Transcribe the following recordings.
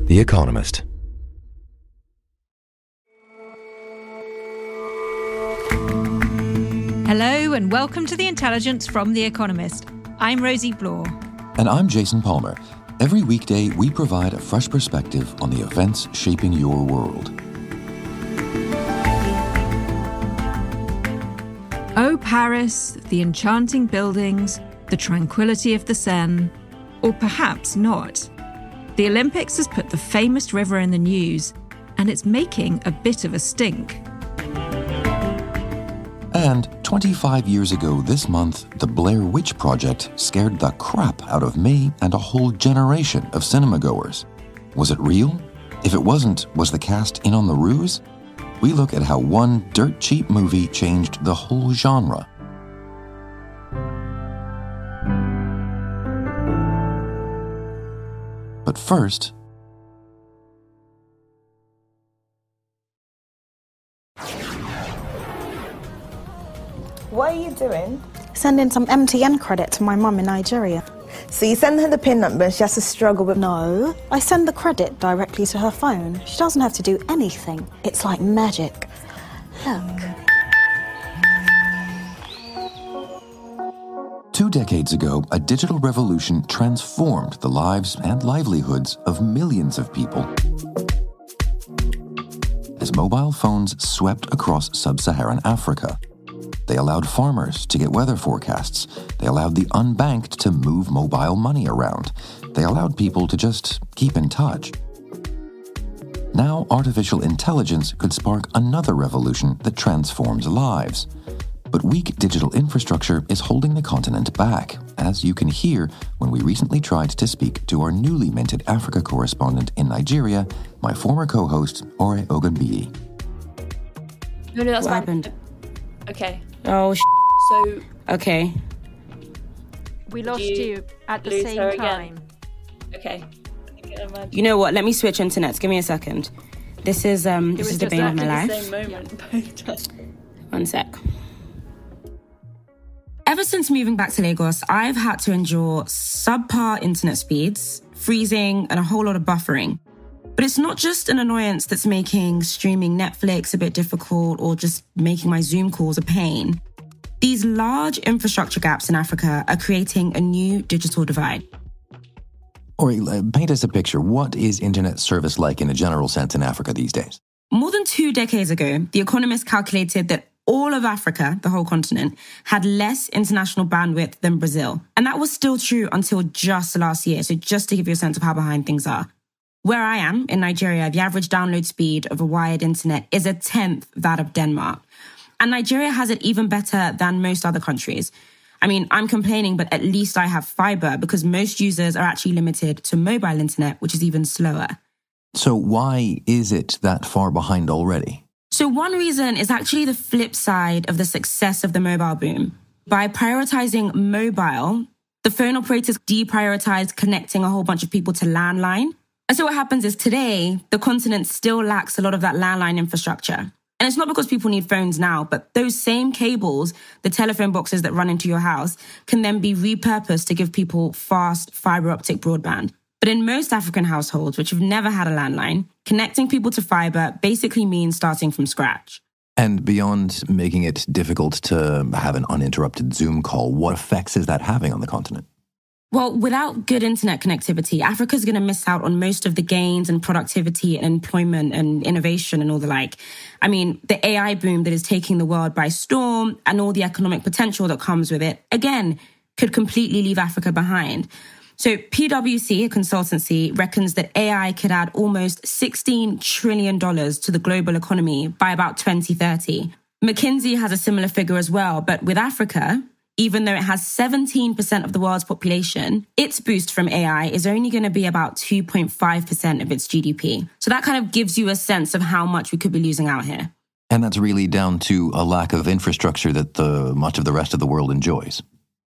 The Economist. Hello and welcome to The Intelligence from The Economist. I'm Rosie Bloor. And I'm Jason Palmer. Every weekday, we provide a fresh perspective on the events shaping your world. Oh, Paris, the enchanting buildings, the tranquility of the Seine. Or perhaps not. The Olympics has put the famous river in the news, and it's making a bit of a stink. And 25 years ago this month, the Blair Witch project scared the crap out of me and a whole generation of cinema goers. Was it real? If it wasn't, was the cast in on the ruse? We look at how one dirt cheap movie changed the whole genre. But first, what are you doing? Sending some MTN credit to my mum in Nigeria. So you send her the PIN number and she has to struggle with... No, I send the credit directly to her phone. She doesn't have to do anything. It's like magic. Look. 2 decades ago, a digital revolution transformed the lives and livelihoods of millions of people as mobile phones swept across sub-Saharan Africa. They allowed farmers to get weather forecasts. They allowed the unbanked to move mobile money around. They allowed people to just keep in touch. Now, artificial intelligence could spark another revolution that transforms lives. But weak digital infrastructure is holding the continent back, as you can hear when we recently tried to speak to our newly minted Africa correspondent in Nigeria, my former co-host, Ore Ogunbiyi. No, that's what fine. Happened? Okay. Oh, So... Okay. We lost you at the same time. Okay. You know what? Let me switch internets. Give me a second. This is the bane of my life. Same moment, both. One sec. Ever since moving back to Lagos, I've had to endure subpar internet speeds, freezing, and a whole lot of buffering. But it's not just an annoyance that's making streaming Netflix a bit difficult or just making my Zoom calls a pain. These large infrastructure gaps in Africa are creating a new digital divide. Ori, paint us a picture. What is internet service like in a general sense in Africa these days? More than 2 decades ago, The Economist calculated that all of Africa, the whole continent, had less international bandwidth than Brazil. And that was still true until just last year. So just to give you a sense of how behind things are. Where I am, in Nigeria, the average download speed of a wired internet is 1/10 that of Denmark. And Nigeria has it even better than most other countries. I mean, I'm complaining, but at least I have fiber because most users are actually limited to mobile internet, which is even slower. So why is it that far behind already? So one reason is actually the flip side of the success of the mobile boom. By prioritizing mobile, the phone operators deprioritized connecting a whole bunch of people to landline. And so what happens is today, the continent still lacks a lot of that landline infrastructure. And it's not because people need phones now, but those same cables, the telephone boxes that run into your house, can then be repurposed to give people fast fiber optic broadband. But in most African households, which have never had a landline, connecting people to fiber basically means starting from scratch. And beyond making it difficult to have an uninterrupted Zoom call, what effects is that having on the continent? Well, without good internet connectivity, Africa's going to miss out on most of the gains and productivity and employment and innovation and all the like. I mean, the AI boom that is taking the world by storm and all the economic potential that comes with it, again, could completely leave Africa behind. So PwC, a consultancy, reckons that AI could add almost $16 trillion to the global economy by about 2030. McKinsey has a similar figure as well, but with Africa, even though it has 17% of the world's population, its boost from AI is only going to be about 2.5% of its GDP. So that kind of gives you a sense of how much we could be losing out here. And that's really down to a lack of infrastructure that much of the rest of the world enjoys.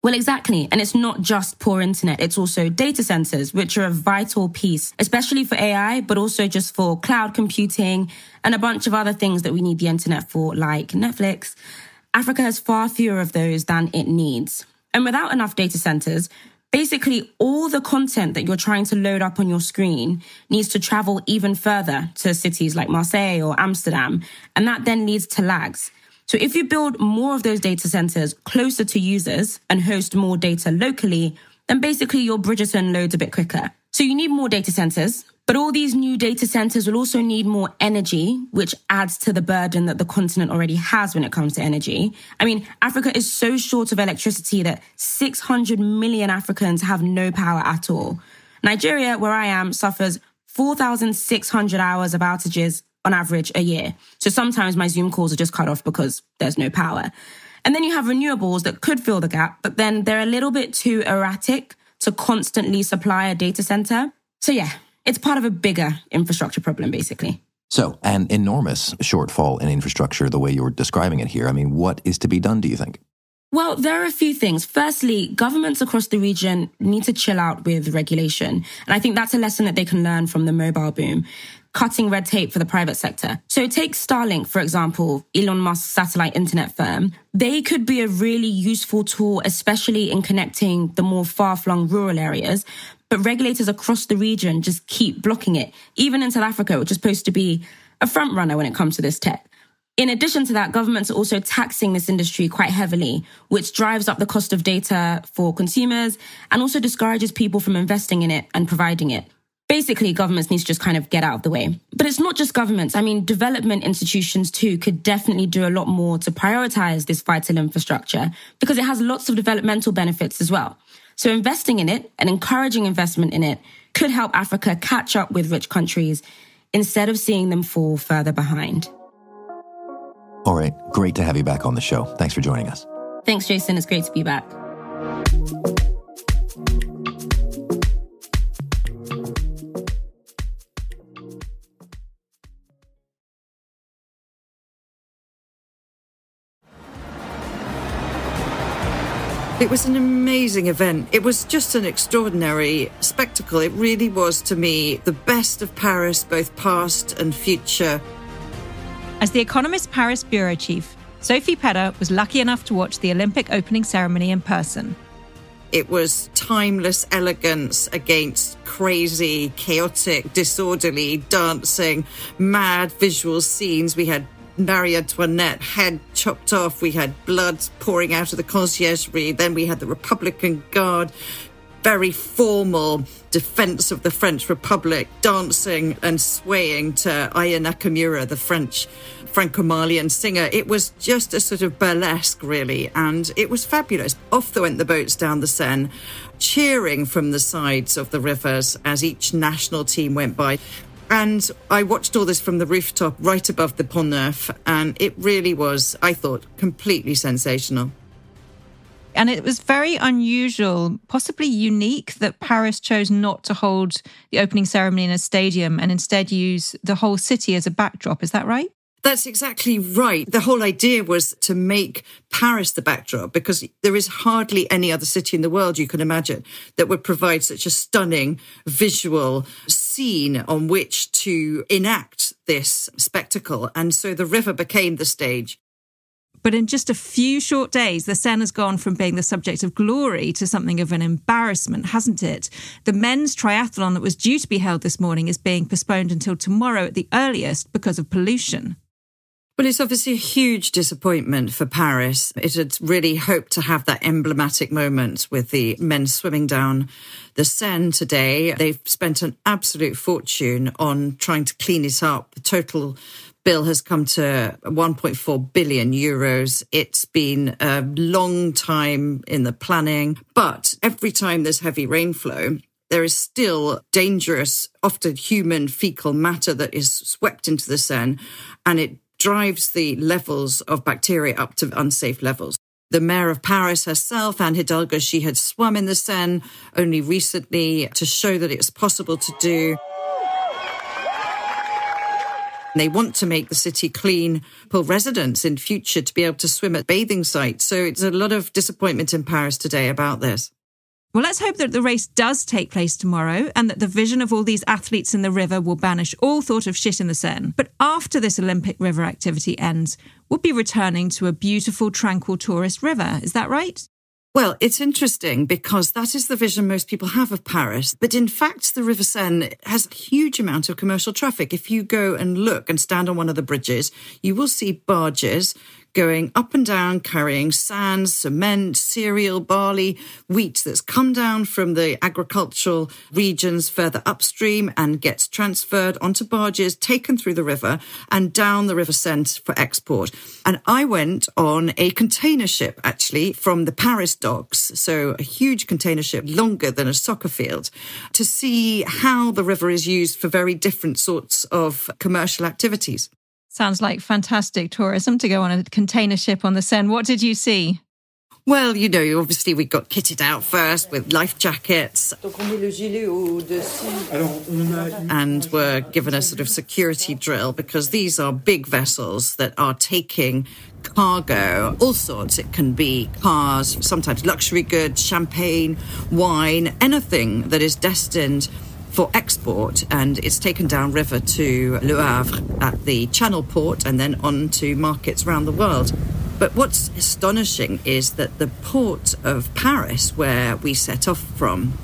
Well, exactly. And it's not just poor internet. It's also data centers, which are a vital piece, especially for AI, but also just for cloud computing and a bunch of other things that we need the internet for, like Netflix. Africa has far fewer of those than it needs. And without enough data centers, Basically, all the content that you're trying to load up on your screen needs to travel even further to cities like Marseille or Amsterdam, and that then leads to lags. So if you build more of those data centers closer to users and host more data locally, then basically your Bridgerton loads a bit quicker. So you need more data centers, but all these new data centers will also need more energy, which adds to the burden that the continent already has when it comes to energy. I mean, Africa is so short of electricity that 600 million Africans have no power at all. Nigeria, where I am, suffers 4,600 hours of outages on average a year. So sometimes my Zoom calls are just cut off because there's no power. And then you have renewables that could fill the gap, but then they're a little bit too erratic to constantly supply a data center. So yeah, it's part of a bigger infrastructure problem, basically. So, an enormous shortfall in infrastructure, the way you're describing it here. I mean, what is to be done, do you think? Well, there are a few things. Firstly, governments across the region need to chill out with regulation. And I think that's a lesson that they can learn from the mobile boom, cutting red tape for the private sector. So take Starlink, for example, Elon Musk's satellite internet firm. They could be a really useful tool, especially in connecting the more far-flung rural areas. But regulators across the region just keep blocking it, even in South Africa, which is supposed to be a front runner when it comes to this tech. In addition to that, governments are also taxing this industry quite heavily, which drives up the cost of data for consumers and also discourages people from investing in it and providing it. Basically, governments need to just kind of get out of the way. But it's not just governments. I mean, development institutions too could definitely do a lot more to prioritize this vital infrastructure because it has lots of developmental benefits as well. So investing in it and encouraging investment in it could help Africa catch up with rich countries instead of seeing them fall further behind. All right, great to have you back on the show. Thanks for joining us. Thanks, Jason. It's great to be back. It was an amazing event. It was just an extraordinary spectacle. It really was, to me, the best of Paris, both past and future. As The Economist's Paris bureau chief, Sophie Pedder was lucky enough to watch the Olympic opening ceremony in person. It was timeless elegance against crazy, chaotic, disorderly dancing, mad visual scenes. We had Marie Antoinette head chopped off. We had blood pouring out of the conciergerie. Then we had the Republican Guard, very formal defense of the French Republic, dancing and swaying to Aya Nakamura, the French Franco-Malian singer. It was just a sort of burlesque, really, and it was fabulous. Off went the boats down the Seine, cheering from the sides of the rivers as each national team went by. And I watched all this from the rooftop right above the Pont Neuf, and it really was, I thought, completely sensational. And it was very unusual, possibly unique, that Paris chose not to hold the opening ceremony in a stadium and instead use the whole city as a backdrop. Is that right? That's exactly right. The whole idea was to make Paris the backdrop because there is hardly any other city in the world you can imagine that would provide such a stunning visual scene on which to enact this spectacle. And so the river became the stage. But in just a few short days, the Seine has gone from being the subject of glory to something of an embarrassment, hasn't it? The men's triathlon that was due to be held this morning is being postponed until tomorrow at the earliest because of pollution. Well, it's obviously a huge disappointment for Paris. It had really hoped to have that emblematic moment with the men swimming down the Seine today. They've spent an absolute fortune on trying to clean it up. The total bill has come to 1.4 billion euros. It's been a long time in the planning, but every time there's heavy rainflow, there is still dangerous, often human fecal matter that is swept into the Seine, and it drives the levels of bacteria up to unsafe levels. The mayor of Paris herself, Anne Hidalgo, she had swum in the Seine only recently to show that it was possible to do. They want to make the city clean for residents in future to be able to swim at bathing sites. So it's a lot of disappointment in Paris today about this. Well, let's hope that the race does take place tomorrow and that the vision of all these athletes in the river will banish all thought of shit in the Seine. But after this Olympic river activity ends, we'll be returning to a beautiful, tranquil tourist river. Is that right? Well, it's interesting because that is the vision most people have of Paris. But in fact, the River Seine has a huge amount of commercial traffic. If you go and look and stand on one of the bridges, you will see barges going up and down, carrying sand, cement, cereal, barley, wheat that's come down from the agricultural regions further upstream and gets transferred onto barges, taken through the river and down the River Seine for export. And I went on a container ship, actually, from the Paris docks, so a huge container ship, longer than a soccer field, to see how the river is used for very different sorts of commercial activities. Sounds like fantastic tourism to go on a container ship on the Seine. What did you see? Well, you know, obviously we got kitted out first with life jackets and were given a sort of security drill because these are big vessels that are taking cargo, all sorts. It can be cars, sometimes luxury goods, champagne, wine, anything that is destined for export, and it's taken down river to Le Havre at the Channel port and then on to markets around the world. But what's astonishing is that the port of Paris, where we set off from,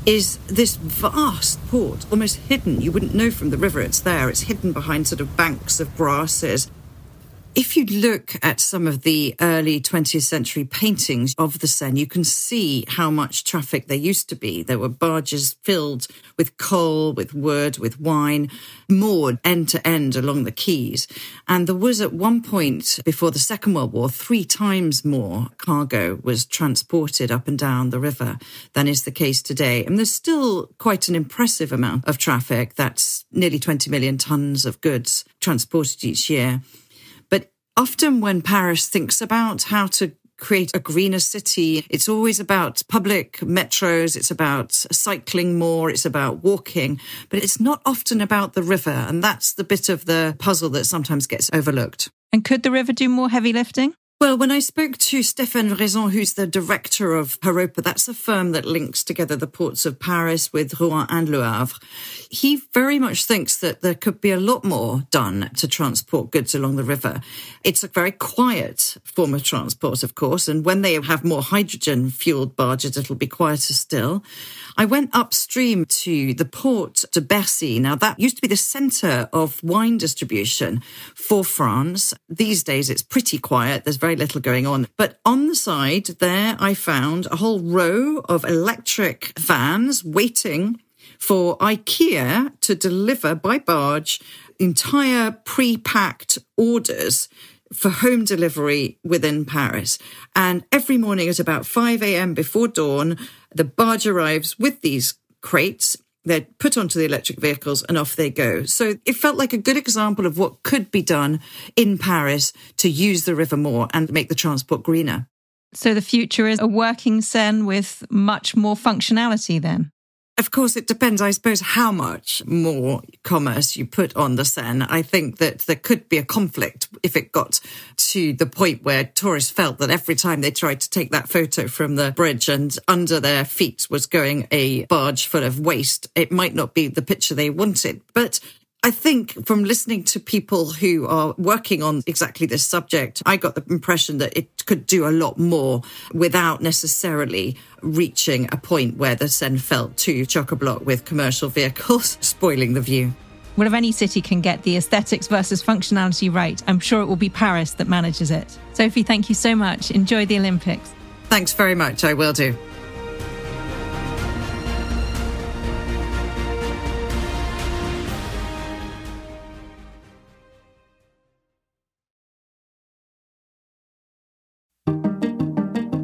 is this vast port, almost hidden. You wouldn't know from the river it's there. It's hidden behind sort of banks of grasses. If you look at some of the early 20th century paintings of the Seine, you can see how much traffic there used to be. There were barges filled with coal, with wood, with wine, moored end to end along the quays. And there was at one point before the Second World War, 3 times more cargo was transported up and down the river than is the case today. And there's still quite an impressive amount of traffic. That's nearly 20 million tons of goods transported each year. Often when Paris thinks about how to create a greener city, it's always about public metros, it's about cycling more, it's about walking, but it's not often about the river. And that's the bit of the puzzle that sometimes gets overlooked. And could the river do more heavy lifting? Well, when I spoke to Stéphane Raison, who's the director of Europa, that's a firm that links together the ports of Paris with Rouen and Le Havre, he very much thinks that there could be a lot more done to transport goods along the river. It's a very quiet form of transport, of course, and when they have more hydrogen-fueled barges, it'll be quieter still. I went upstream to the port de Bercy. Now, that used to be the centre of wine distribution for France. These days, it's pretty quiet. There's very little going on. But on the side there, I found a whole row of electric vans waiting for IKEA to deliver by barge entire pre-packed orders for home delivery within Paris. And every morning at about 5 a.m. before dawn, the barge arrives with these crates. They're put onto the electric vehicles and off they go. So it felt like a good example of what could be done in Paris to use the river more and make the transport greener. So the future is a working Seine with much more functionality then? Of course, it depends, I suppose, how much more commerce you put on the Seine. I think that there could be a conflict if it got to the point where tourists felt that every time they tried to take that photo from the bridge and under their feet was going a barge full of waste, it might not be the picture they wanted. But I think from listening to people who are working on exactly this subject, I got the impression that it could do a lot more without necessarily reaching a point where the Seine felt too chock-a-block with commercial vehicles spoiling the view. Well, if any city can get the aesthetics versus functionality right, I'm sure it will be Paris that manages it. Sophie, thank you so much. Enjoy the Olympics. Thanks very much. I will do.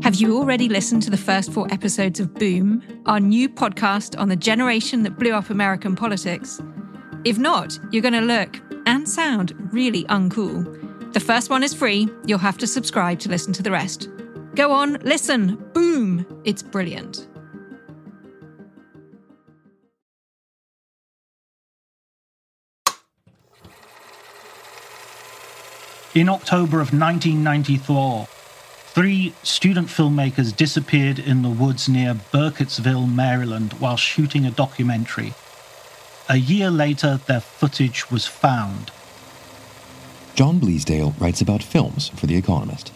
Have you already listened to the first 4 episodes of Boom, our new podcast on the generation that blew up American politics? If not, you're going to look and sound really uncool. The first one is free. You'll have to subscribe to listen to the rest. Go on, listen. Boom. It's brilliant. In October of 1994, 3 student filmmakers disappeared in the woods near Burkittsville, Maryland, while shooting a documentary. A year later, their footage was found. John Bleasdale writes about films for The Economist.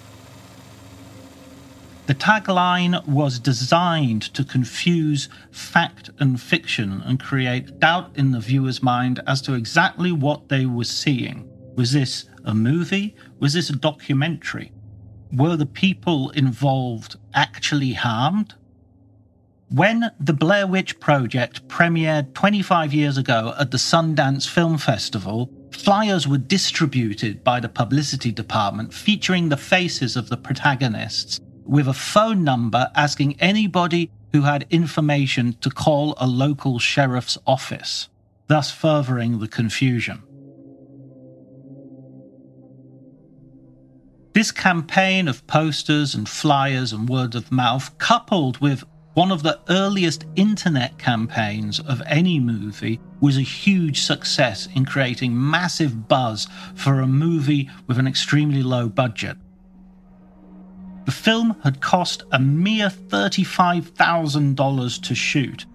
The tagline was designed to confuse fact and fiction and create doubt in the viewer's mind as to exactly what they were seeing. Was this a movie? Was this a documentary? Were the people involved actually harmed? When the Blair Witch Project premiered 25 years ago at the Sundance Film Festival, flyers were distributed by the publicity department featuring the faces of the protagonists, with a phone number asking anybody who had information to call a local sheriff's office, thus furthering the confusion. This campaign of posters and flyers and word of mouth, coupled with one of the earliest internet campaigns of any movie, was a huge success in creating massive buzz for a movie with an extremely low budget. The film had cost a mere $35,000 to shoot.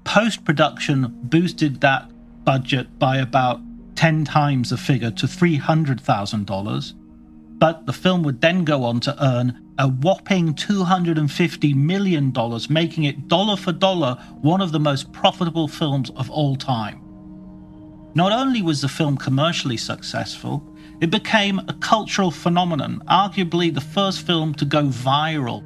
Post-production boosted that budget by about 10 times the figure to $300,000. But the film would then go on to earn a whopping $250 million, making it dollar for dollar one of the most profitable films of all time. Not only was the film commercially successful, it became a cultural phenomenon, arguably the first film to go viral.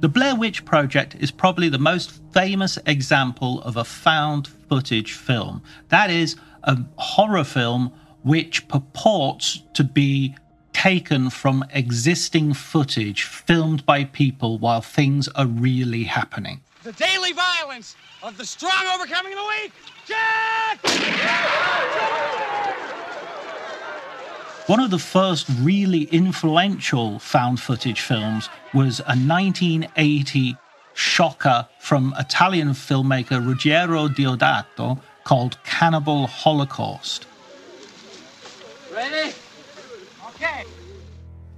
The Blair Witch Project is probably the most famous example of a found footage film. That is, a horror film which purports to be taken from existing footage filmed by people while things are really happening. The daily violence of the strong overcoming the weak. Jack! One of the first really influential found footage films was a 1980 shocker from Italian filmmaker Ruggero Deodato called Cannibal Holocaust. Ready? Okay.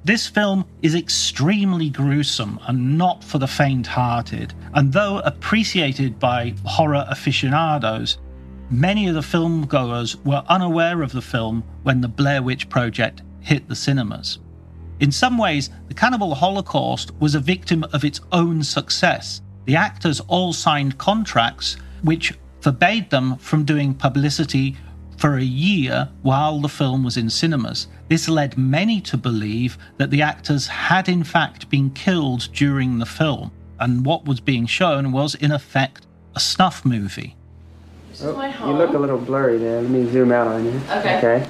This film is extremely gruesome and not for the faint-hearted, and though appreciated by horror aficionados, many of the filmgoers were unaware of the film when the Blair Witch Project hit the cinemas. In some ways, the Cannibal Holocaust was a victim of its own success. The actors all signed contracts which forbade them from doing publicity for a year while the film was in cinemas. This led many to believe that the actors had in fact been killed during the film, and what was being shown was in effect a snuff movie. Oh, you look a little blurry there. Let me zoom out on you. Okay.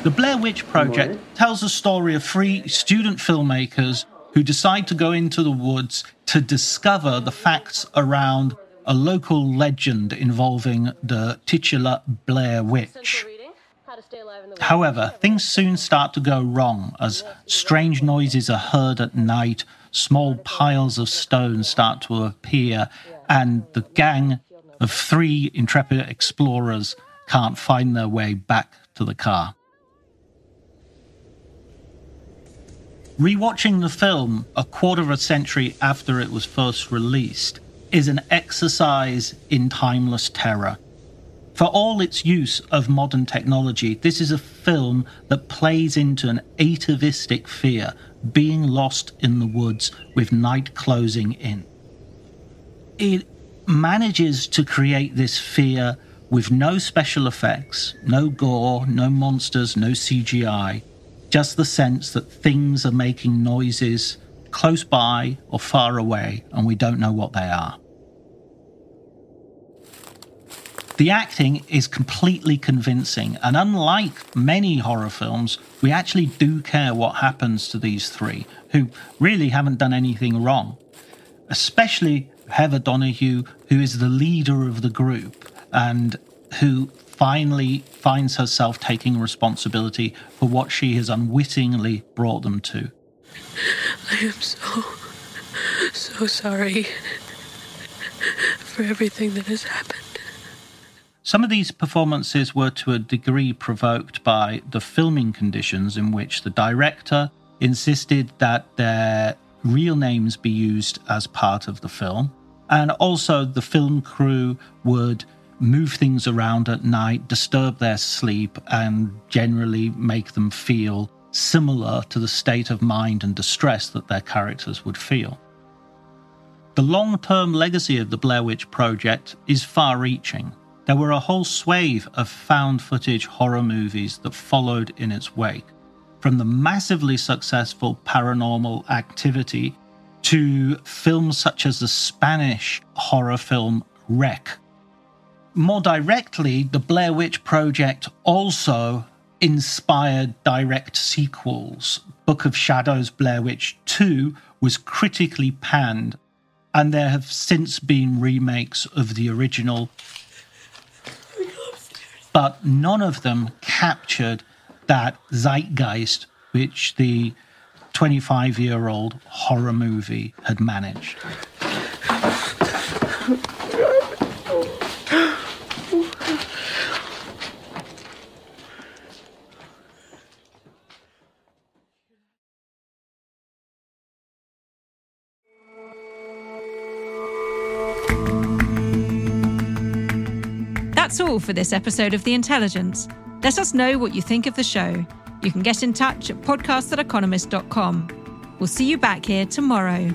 The Blair Witch Project tells the story of 3 student filmmakers who decide to go into the woods to discover the facts around a local legend involving the titular Blair Witch. However, things soon start to go wrong as strange noises are heard at night, small piles of stone start to appear, and the gang of 3 intrepid explorers can't find their way back to the car. Rewatching the film a quarter of a century after it was first released is an exercise in timeless terror. For all its use of modern technology, this is a film that plays into an atavistic fear, being lost in the woods with night closing in. It manages to create this fear with no special effects, no gore, no monsters, no CGI, just the sense that things are making noises close by or far away and we don't know what they are. The acting is completely convincing, and unlike many horror films, we actually do care what happens to these 3, who really haven't done anything wrong. Especially Heather Donahue, who is the leader of the group, and who finally finds herself taking responsibility for what she has unwittingly brought them to. I am so sorry for everything that has happened. Some of these performances were to a degree provoked by the filming conditions in which the director insisted that their real names be used as part of the film, and also the film crew would move things around at night, disturb their sleep, and generally make them feel similar to the state of mind and distress that their characters would feel. The long-term legacy of the Blair Witch Project is far-reaching. There were a whole swathe of found-footage horror movies that followed in its wake, from the massively successful Paranormal Activity to films such as the Spanish horror film Wreck. More directly, the Blair Witch Project also inspired direct sequels. Book of Shadows Blair Witch 2 was critically panned, and there have since been remakes of the original, but none of them captured that zeitgeist which the 25-year-old horror movie had managed. That's all for this episode of The Intelligence. Let us know what you think of the show. You can get in touch at podcast@economist.com. We'll see you back here tomorrow.